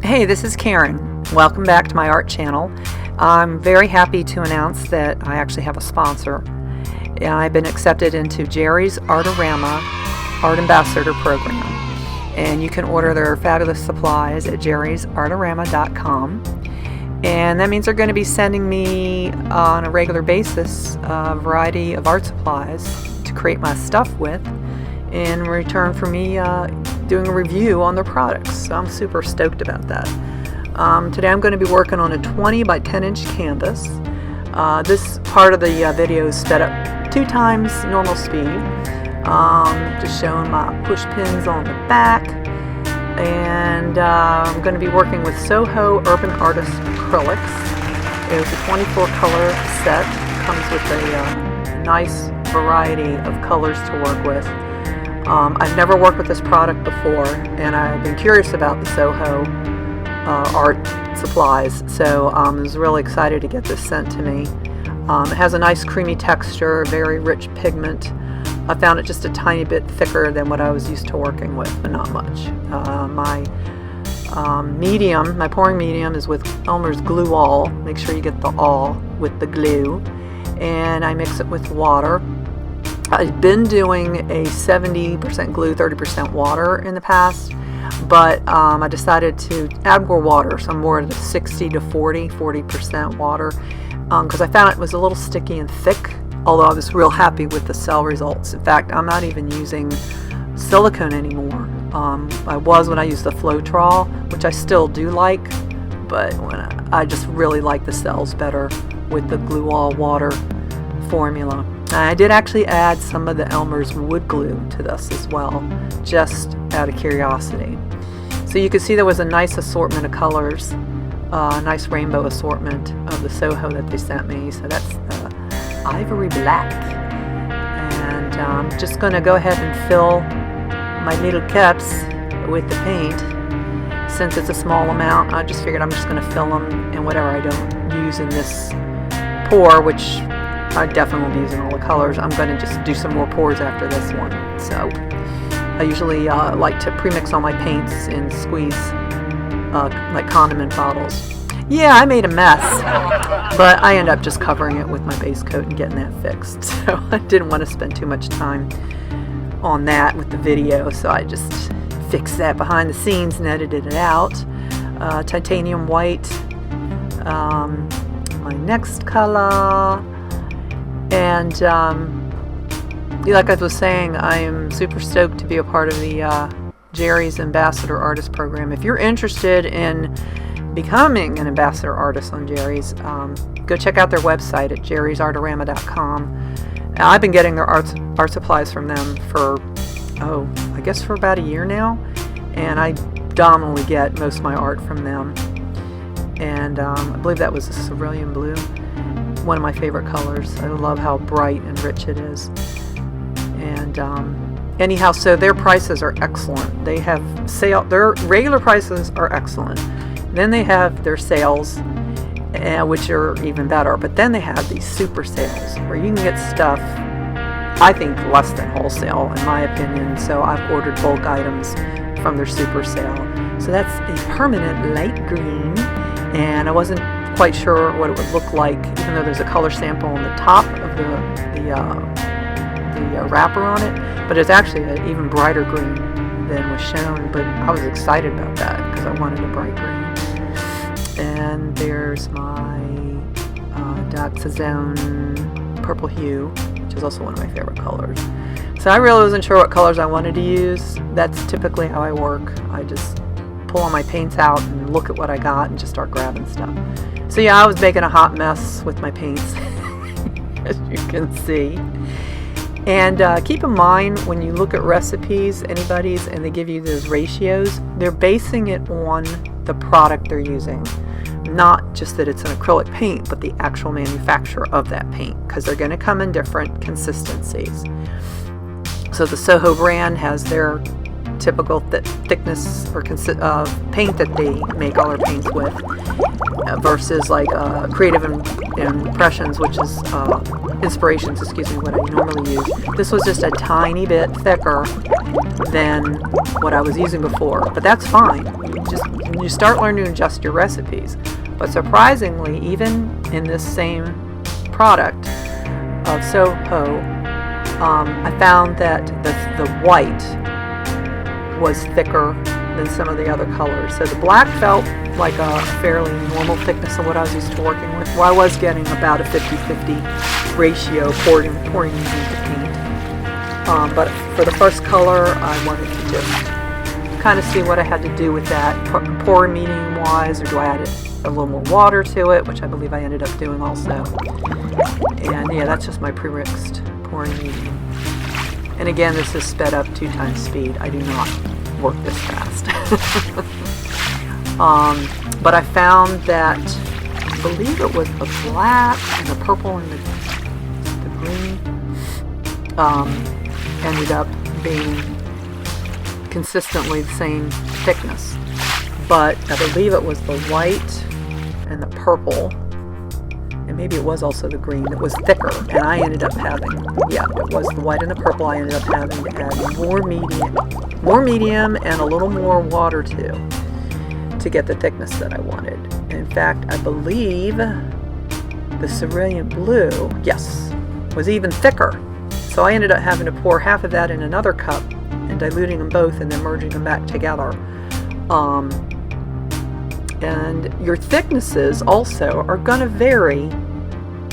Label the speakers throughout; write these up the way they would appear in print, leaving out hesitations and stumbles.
Speaker 1: Hey, this is Karen. Welcome back to my art channel. I'm very happy to announce that I actually have a sponsor. I've been accepted into Jerry's Artorama Art Ambassador Program. And you can order their fabulous supplies at jerrysartorama.com. And that means they're going to be sending me on a regular basis a variety of art supplies to create my stuff with in return for me doing a review on their products. So I'm super stoked about that. Today I'm going to be working on a 20 by 10 inch canvas. This part of the video is sped up 2 times normal speed. Just showing my push pins on the back. And I'm going to be working with Soho Urban Artist acrylics. It's a 24 color set. It comes with a nice variety of colors to work with. I've never worked with this product before, and I've been curious about the Soho art supplies, so I was really excited to get this sent to me. It has a nice creamy texture, very rich pigment. I found it just a tiny bit thicker than what I was used to working with, but not much. My pouring medium is with Elmer's Glue All. Make sure you get the all with the glue. And I mix it with water. I've been doing a 70% glue, 30% water in the past, but I decided to add more water, so I'm more at 60 to 40% water, because I found it was a little sticky and thick, although I was real happy with the cell results. In fact, I'm not even using silicone anymore. I was when I used the Floetrol, which I still do like, but I just really like the cells better with the Glue All water formula. I did actually add some of the Elmer's wood glue to this as well, just out of curiosity. So you can see there was a nice assortment of colors, a nice rainbow assortment of the Soho that they sent me. So that's the ivory black. And I'm just going to go ahead and fill my little cups with the paint. Since it's a small amount, I just figured I'm just going to fill them in whatever I don't use in this pour, which I definitely will be using all the colors. I'm going to just do some more pours after this one. So I usually like to pre-mix all my paints and squeeze like condiment bottles. Yeah, I made a mess, but I end up just covering it with my base coat and getting that fixed. So I didn't want to spend too much time on that with the video, so I just fixed that behind the scenes and edited it out. Titanium white, my next color. And like I was saying, I am super stoked to be a part of the Jerry's Ambassador Artist Program. If you're interested in becoming an Ambassador Artist on Jerry's, go check out their website at jerrysartorama.com. I've been getting their art supplies from them for, I guess for about a year now, and I predominantly get most of my art from them. And I believe that was a cerulean blue. One of my favorite colors. I love how bright and rich it is. And anyhow, so their prices are excellent. They have their regular prices are excellent. Then they have their sales, which are even better. But then they have these super sales where you can get stuff, I think, less than wholesale, in my opinion. So I've ordered bulk items from their super sale. So that's a permanent light green, and I wasn't quite sure what it would look like, even though there's a color sample on the top of the wrapper on it, but it's actually an even brighter green than was shown. But I was excited about that because I wanted a bright green. And there's my Daxazone purple hue, which is also one of my favorite colors. So I really wasn't sure what colors I wanted to use. That's typically how I work. I just pull all my paints out and look at what I got and just start grabbing stuff. So yeah, I was making a hot mess with my paints, as you can see. And keep in mind, when you look at recipes, anybody's, and they give you those ratios, they're basing it on the product they're using. Not just that it's an acrylic paint, but the actual manufacturer of that paint, because they're going to come in different consistencies. So the Soho brand has their typical thickness or paint that they make all their paints with, versus like Creative Impressions, which is inspirations, excuse me, what I normally use. This was just a tiny bit thicker than what I was using before, but that's fine. You start learning to adjust your recipes. But surprisingly, even in this same product of Soho, I found that the white was thicker than some of the other colors. So the black felt like a fairly normal thickness of what I was used to working with. Well, I was getting about a 50-50 ratio pouring into paint. But for the first color, I wanted to just kind of see what I had to do with that, pour medium wise, or do I add a little more water to it, which I believe I ended up doing also. And yeah, that's just my pre-mixed pouring medium. And again, this is sped up 2 times speed. I do not work this fast. But I found that, I believe it was the black and the purple and the green ended up being consistently the same thickness. But I believe it was the white and the purple, and maybe it was also the green that was thicker, and I ended up having, yeah, it was the white and the purple. I ended up having to add more medium and a little more water to get the thickness that I wanted. In fact, I believe the cerulean blue, yes, was even thicker. So I ended up having to pour half of that in another cup and diluting them both and then merging them back together. And your thicknesses also are going to vary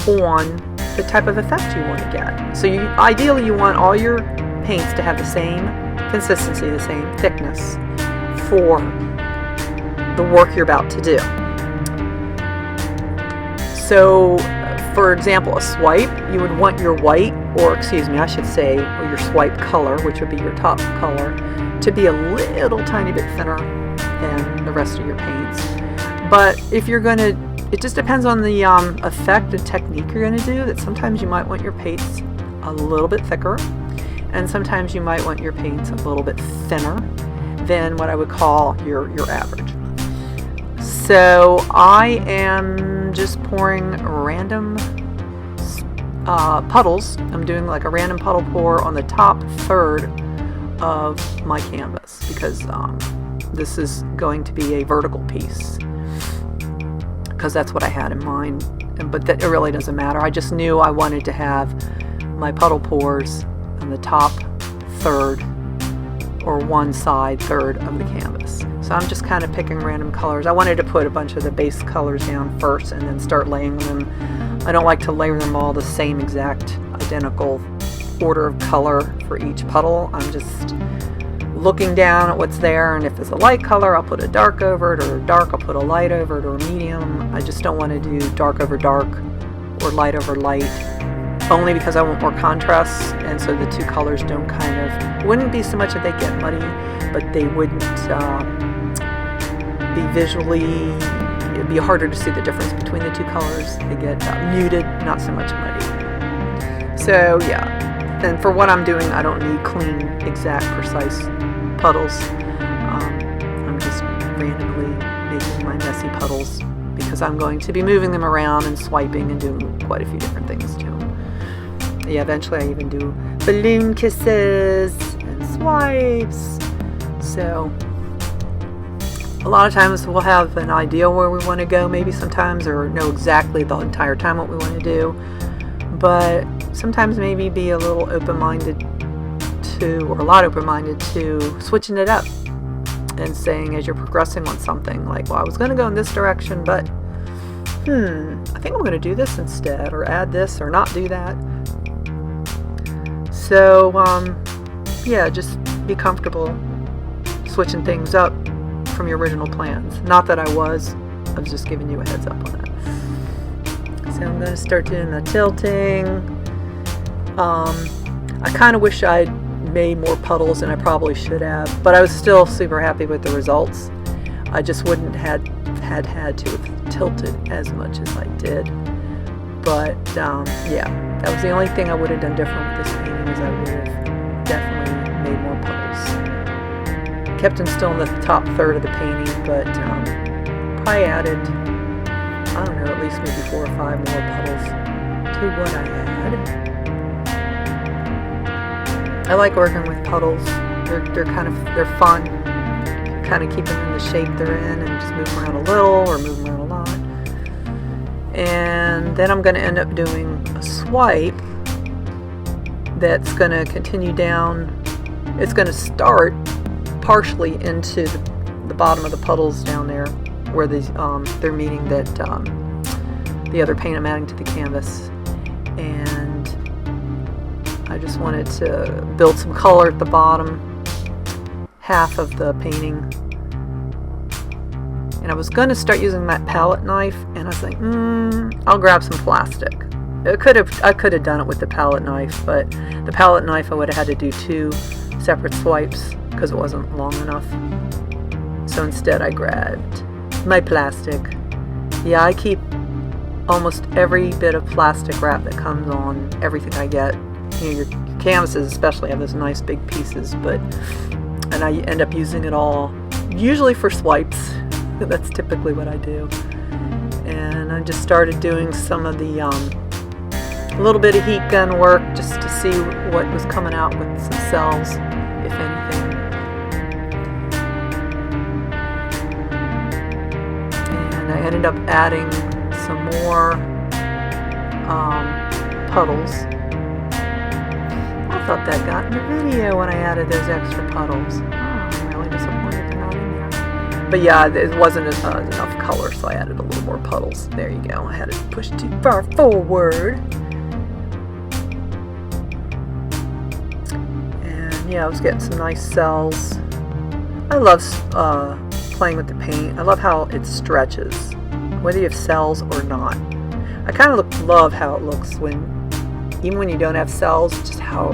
Speaker 1: on the type of effect you want to get. So ideally you want all your paints to have the same consistency, the same thickness for the work you're about to do. So for example, a swipe, you would want your white, or excuse me, I should say, or your swipe color, which would be your top color, to be a little tiny bit thinner than the rest of your paints. But if you're going to, it just depends on the effect and technique you're going to do, that sometimes you might want your paints a little bit thicker, and sometimes you might want your paints a little bit thinner than what I would call your average. So I am just pouring random puddles. I'm doing like a random puddle pour on the top third of my canvas because this is going to be a vertical piece, because that's what I had in mind. But that, it really doesn't matter. I just knew I wanted to have my puddle pours on the top third or one side third of the canvas. So I'm just kind of picking random colors. I wanted to put a bunch of the base colors down first and then start laying them. I don't like to layer them all the same exact identical order of color for each puddle. I'm just looking down at what's there, and if it's a light color, I'll put a dark over it, or dark, I'll put a light over it, or a medium. I just don't want to do dark over dark or light over light, only because I want more contrast, and so the two colors don't kind of, wouldn't be so much that they get muddy, but they wouldn't be visually, it'd be harder to see the difference between the two colors. They get muted, not so much muddy. So yeah, and for what I'm doing, I don't need clean, exact, precise puddles. I'm just randomly making my messy puddles because I'm going to be moving them around and swiping and doing quite a few different things to them. Yeah, eventually I even do balloon kisses and swipes. So a lot of times we'll have an idea where we want to go, maybe sometimes, or know exactly the entire time what we want to do. But sometimes maybe be a little open-minded to, or a lot open-minded to, switching it up and saying as you're progressing on something, like, well, I was going to go in this direction, but I think I'm going to do this instead, or add this, or not do that. So yeah, just be comfortable switching things up from your original plans. Not that I was just giving you a heads up on that. So I'm going to start doing the tilting. I kind of wish I'd made more puddles than I probably should have, but I was still super happy with the results. I just wouldn't had to have tilted as much as I did. But yeah, that was the only thing I would have done different with this painting, is I would have definitely made more puddles. Kept them still in the top third of the painting, but probably added, I don't know, at least maybe 4 or 5 more puddles to exactly what I had. I like working with puddles. They're fun. Kind of keep them in the shape they're in and just move them around a little or move them around a lot. And then I'm going to end up doing a swipe that's going to continue down. It's going to start partially into the bottom of the puddles down there where they're meeting that the other paint I'm adding to the canvas. And I just wanted to build some color at the bottom half of the painting. And I was going to start using that palette knife, and I was like, I'll grab some plastic. I could have done it with the palette knife, but the palette knife I would have had to do 2 separate swipes because it wasn't long enough. So instead I grabbed my plastic. Yeah, I keep almost every bit of plastic wrap that comes on everything I get. You know, your canvases especially have those nice big pieces, and I end up using it all, usually for swipes. That's typically what I do. And I just started doing some of the a little bit of heat gun work just to see what was coming out with some cells, if anything. And I ended up adding some more puddles. I thought that got in the video when I added those extra puddles. I'm really disappointed they're not in there. But yeah, it wasn't enough color, so I added a little more puddles. There you go. I had it pushed too far forward. And yeah, I was getting some nice cells. I love playing with the paint. I love how it stretches, whether you have cells or not. I kind of love how it looks even when you don't have cells, just how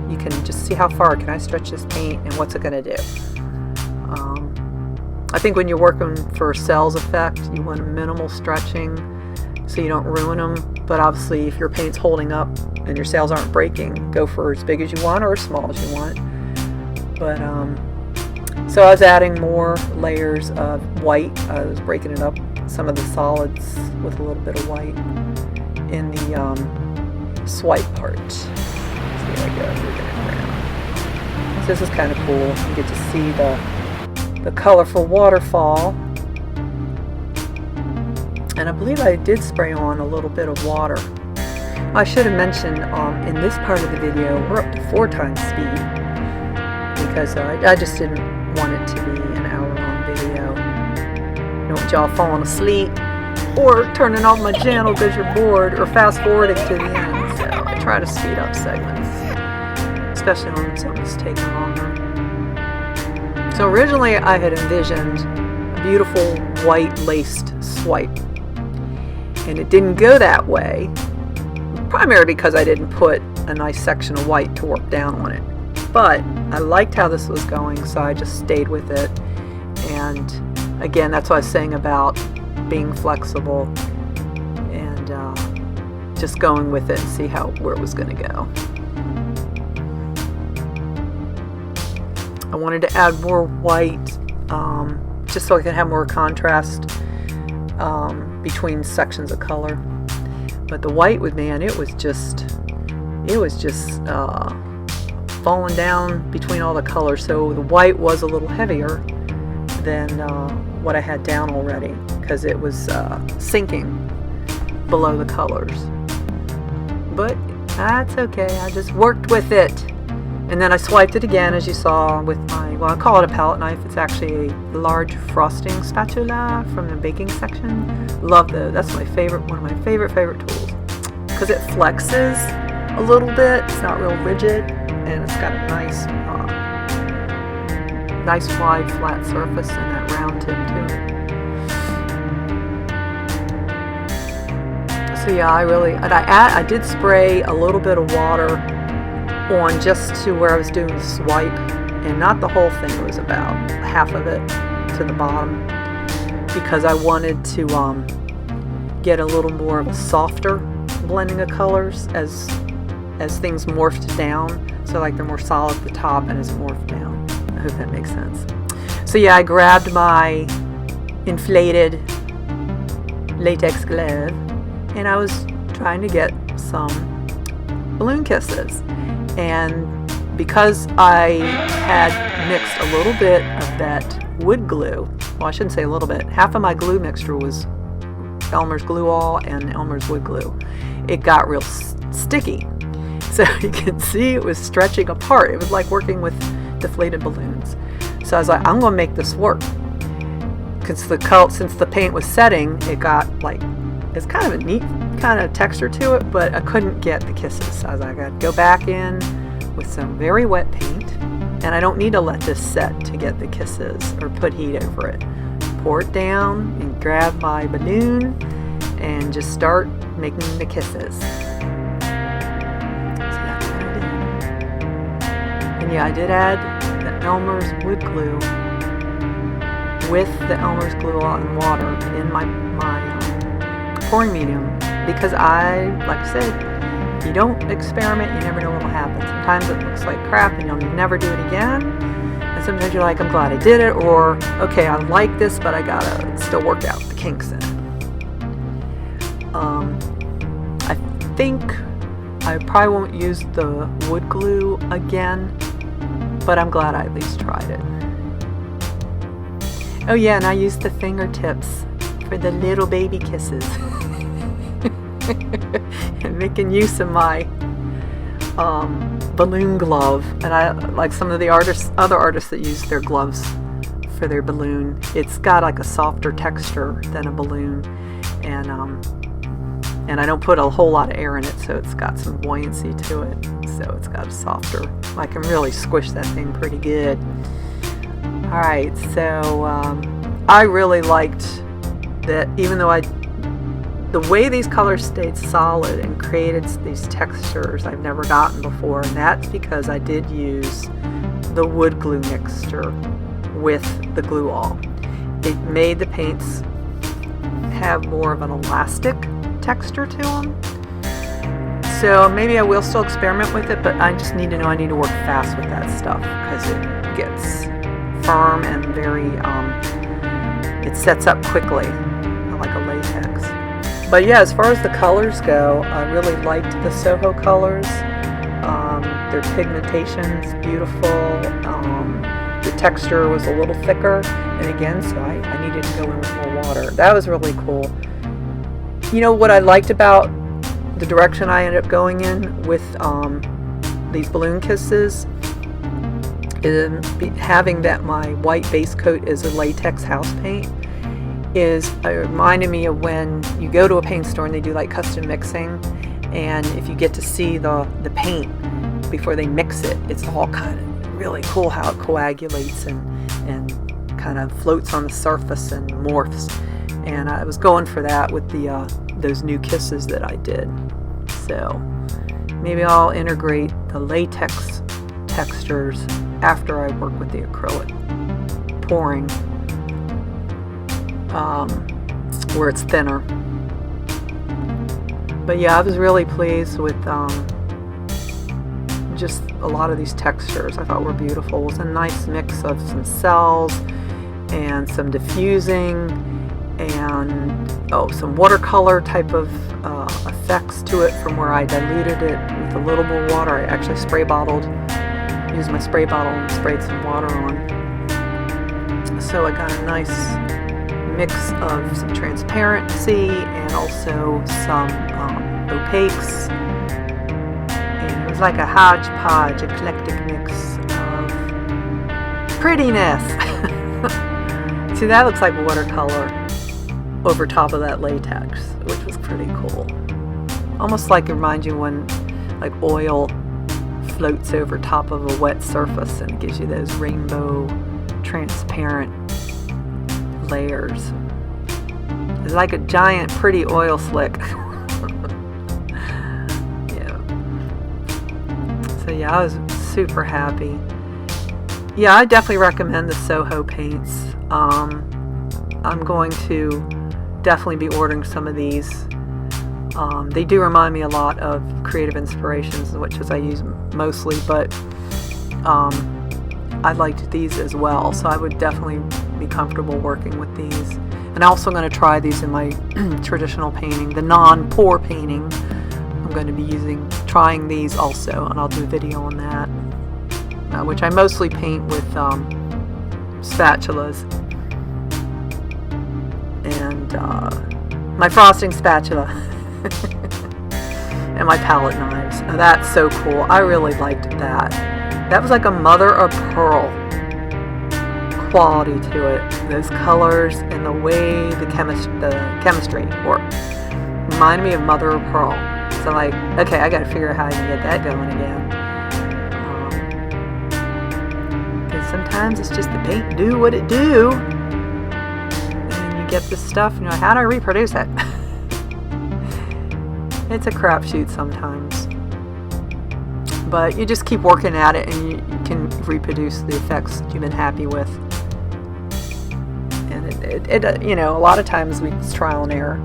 Speaker 1: you can just see how far can I stretch this paint and what's it going to do. I think when you're working for cells effect, you want minimal stretching so you don't ruin them. But obviously, if your paint's holding up and your cells aren't breaking, go for as big as you want or as small as you want. But so I was adding more layers of white. I was breaking it up, some of the solids with a little bit of white in the swipe part. So there we go, moving it around. So this is kind of cool. You get to see the colorful waterfall. And I believe I did spray on a little bit of water. I should have mentioned in this part of the video we're up to 4 times speed because I just didn't want it to be an hour-long video. I don't want y'all falling asleep or turning off my channel because you're bored or fast-forwarding to the end. So I try to speed up segments, especially when something's taking longer. So originally I had envisioned a beautiful white laced swipe, and it didn't go that way, primarily because I didn't put a nice section of white to work down on it. But I liked how this was going, so I just stayed with it. And again, that's what I was saying about being flexible and just going with it and see where it was going to go. I wanted to add more white just so I could have more contrast between sections of color. But the white with man, it was just falling down between all the colors. So the white was a little heavier than what I had down already because it was sinking below the colors. But that's okay. I just worked with it. And then I swiped it again, as you saw, with my, well, I call it a palette knife. It's actually a large frosting spatula from the baking section. That's my favorite, one of my favorite tools. Because it flexes a little bit. It's not real rigid. And it's got a nice wide flat surface and that round tip to it. So yeah, I did spray a little bit of water on just to where I was doing the swipe, and not the whole thing. It was about half of it to the bottom because I wanted to get a little more of a softer blending of colors as things morphed down. So like they're more solid at the top and as it morphed down. I hope that makes sense. So yeah, I grabbed my inflated latex glove and I was trying to get some balloon kisses. And because I had mixed a little bit of that wood glue, well, I shouldn't say a little bit, half of my glue mixture was Elmer's Glue All and Elmer's wood glue, it got real sticky. So you can see it was stretching apart. It was like working with deflated balloons. So I was like, I'm going to make this work. Because since the paint was setting, it got like, it's kind of a neat kind of texture to it, but I couldn't get the kisses. So I was like, I got to go back in with some very wet paint, and I don't need to let this set to get the kisses or put heat over it. Pour it down and grab my balloon and just start making the kisses. So that's what I did. And yeah, I did add the Elmer's wood glue with the Elmer's Glue All and water in my pouring medium, because like I said, if you don't experiment, you never know what will happen. Sometimes it looks like crap and you'll never do it again. And sometimes you're like, I'm glad I did it, or okay, I like this, but I gotta still work out the kinks in it. I think I probably won't use the wood glue again, but I'm glad I at least tried it. Oh yeah, and I used the fingertips for the little baby kisses. And making use of my balloon glove, and I like some of the other artists that use their gloves for their balloon. It's got like a softer texture than a balloon, and I don't put a whole lot of air in it, so it's got some buoyancy to it. So it's got a softer. I can really squish that thing pretty good. All right, so I really liked that, even though the way these colors stayed solid and created these textures I've never gotten before, and that's because I did use the wood glue mixture with the Glue All. It made the paints have more of an elastic texture to them. So maybe I will still experiment with it, but I just need to know I need to work fast with that stuff, because it gets firm and very, it sets up quickly like a latex. But yeah, as far as the colors go, I really liked the Soho colors. Their pigmentation's beautiful. The texture was a little thicker, and again, so I needed to go in with more water. That was really cool. You know what I liked about the direction I ended up going in with these balloon kisses is having that my white base coat is a latex house paint. It reminded me of when you go to a paint store and they do like custom mixing, and if you get to see the paint before they mix it, it's all kind of really cool how it coagulates and kind of floats on the surface and morphs. And I was going for that with those new kisses that I did. So maybe I'll integrate the latex textures after I work with the acrylic pouring. Where it's thinner. But yeah, I was really pleased with just a lot of these textures. I thought were beautiful. It was a nice mix of some cells and some diffusing and some watercolor type of effects to it from where I diluted it with a little more water. I actually used my spray bottle and sprayed some water on. So I got a nice mix of some transparency and also some opaques, and it was like a hodgepodge, eclectic mix of prettiness. See, that looks like watercolor over top of that latex, which was pretty cool. Almost like it reminds you when like oil floats over top of a wet surface and it gives you those rainbow transparent layers. It's like a giant pretty oil slick. Yeah. So yeah, I was super happy. Yeah, I definitely recommend the Soho paints. I'm going to definitely be ordering some of these. They do remind me a lot of Creative Inspirations, which is I use mostly, but I liked these as well, so I would definitely be comfortable working with these. And I'm also going to try these in my traditional painting, the non-pour painting. I'm I'm going to be trying these also, and I'll do a video on that, which I mostly paint with spatulas and my frosting spatula and my palette knives. Now, that's so cool. I really liked that. That was like a mother of pearl quality to it. Those colors and the way the chemistry worked reminded me of mother of pearl. So I'm like, okay, I got to figure out how I can get that going again. Because sometimes it's just the paint do what it do, and you get this stuff, and you're like, how do I reproduce it? It's a crapshoot sometimes, but you just keep working at it, and you can reproduce the effects that you've been happy with. And it a lot of times it's trial and error.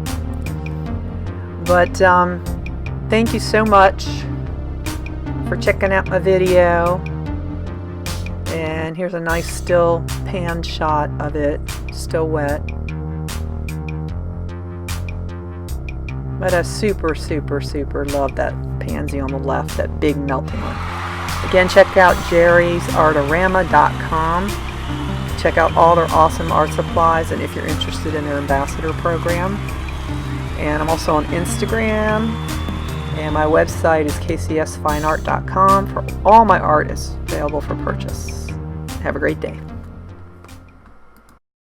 Speaker 1: But thank you so much for checking out my video. And here's a nice still pan shot of it, still wet. But I super love that pansy on the left, that big melting one. Again, check out jerrysartorama.com. Check out all their awesome art supplies, and if you're interested in their ambassador program. And I'm also on Instagram, and my website is kcsfineart.com. For all my art is available for purchase. Have a great day.